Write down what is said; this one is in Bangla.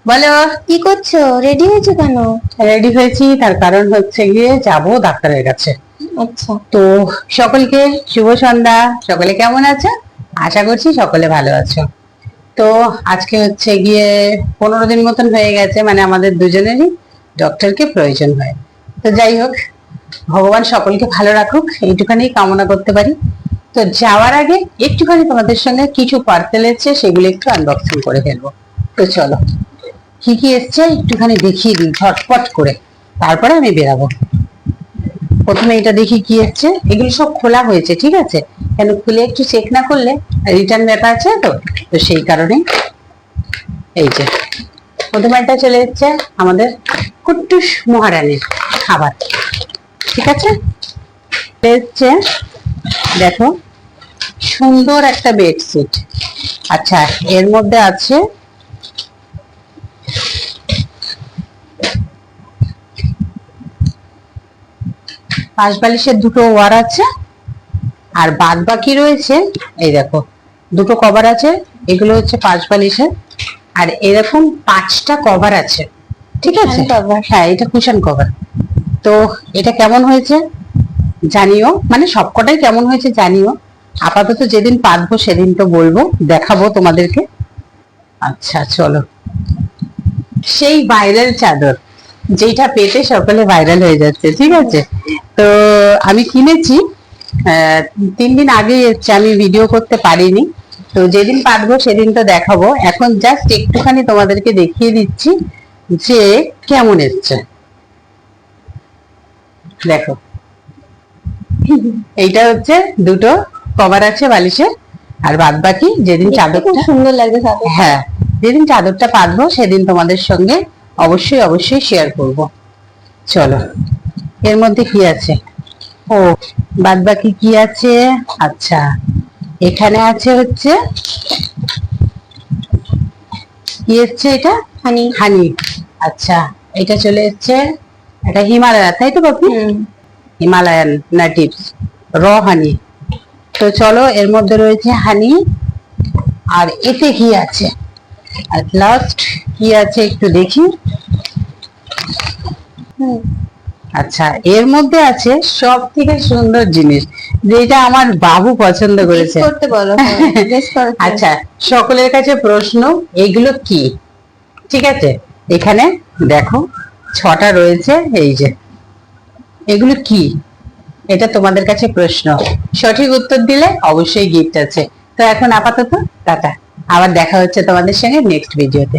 বলো। কি করছো? রেডি হয়েছো কেন? রেডি হয়েছি, তার কারণ হচ্ছে গিয়ে যাব ডাক্তারের কাছে। আচ্ছা। তো সকলকে শুভ সন্ধ্যা। সকলে কেমন আছো? আশা করছি সকলে ভালো আছো। তো আজকে হচ্ছে গিয়ে 15 দিন মতন হয়ে গেছে, মানে আমাদের দুজনেরই ডক্টরকে প্রয়োজন হয়। তো যাই হোক, ভগবান সকলকে ভালো রাখুক এইটুখানি কামনা করতে পারি। তো যাওয়ার আগে একটুখানি তোমাদের সঙ্গে কিছু পার্সেল এসছে, সেগুলো একটু আনবক্সিং করে ফেলবো। তো চলো, কি কি এসছে একটুখানি দেখিয়ে দিই ঝটপট করে, তারপরে আমি বেরাবো। প্রথমে এটা দেখি কি এসছে। এগুলো সব খোলা হয়েছে, ঠিক আছে? কেন খুলে একটু চেক না করলে রিটার্ন ব্যাপার আছে, তো তো সেই কারণে এই যে প্রথমে এটা চলে এসছে আমাদের কুট্টুস মহারানীর খাবার, ঠিক আছে? এসছে, দেখো, সুন্দর একটা বেডশিট। আচ্ছা, এর মধ্যে আছে পাশ বালিশের দুটো ওয়ার আছে, আর বাদ বাকি রয়েছে এই দেখো দুটো কভার আছে। এগুলো হচ্ছে পাশ বালিশের, আর এরকম 5টা কভার আছে, ঠিক আছে? হ্যাঁ, এটা কুশন কভার। তো এটা কেমন হয়েছে জানিও, মানে সবকটাই কেমন হয়েছে জানিও। আপাতত যেদিন পাতবো সেদিন তো বলবো, দেখাবো তোমাদেরকে। আচ্ছা চলো, সেই ভাইরাল চাদর যেটা পেতে সকলে ভাইরাল হয়ে যাচ্ছে, ঠিক আছে? তো আমি কিনেছি 3 দিন আগে এসছে, আমি ভিডিও করতে পারিনি। তো যেদিন পারবো সেদিন তো দেখাবো। এখন জাস্ট একটুখানি তোমাদেরকে দেখিয়ে দিচ্ছি যে কেমন এসছে। দেখো, এইটা হচ্ছে দুটো কভার আছে বালিশে, আর বাদ বাকি যেদিন চাদরটা সুন্দর লাগছে সাথে। হ্যাঁ, যেদিন চাদরটা পাতবো সেদিন তোমাদের সঙ্গে অবশ্যই অবশ্যই শেয়ার করব। চলো, এর মধ্যে কি আছে? ও, বাদ বাকি কি আছে? আচ্ছা, এখানে আছে হচ্ছে কি এসছে এটা? হানি। হানি। আচ্ছা, এটা চলে এসছে, এটা হিমালয়া, তাই তো বাপি? হিমালয়ান নেটিভস র হানি। তো চলো, এর মধ্যে রয়েছে হানি। আর এতে কি আছে আর লাস্ট কি আছে একটু দেখি। আচ্ছা, এর মধ্যে আছে সব থেকে সুন্দর জিনিস, যেটা আমার বাবু পছন্দ করেছে। করতে বলো। আচ্ছা, সকলের কাছে প্রশ্ন, এগুলো কি? ঠিক আছে, এখানে দেখো 6টা রয়েছে, এই যে এগুলো কি, এটা তোমাদের কাছে প্রশ্ন। সঠিক উত্তর দিলে অবশ্যই গিফট আছে। তো এখন আপাতত টাটা, আবার দেখা হচ্ছে তোমাদের সঙ্গে নেক্সট ভিডিওতে।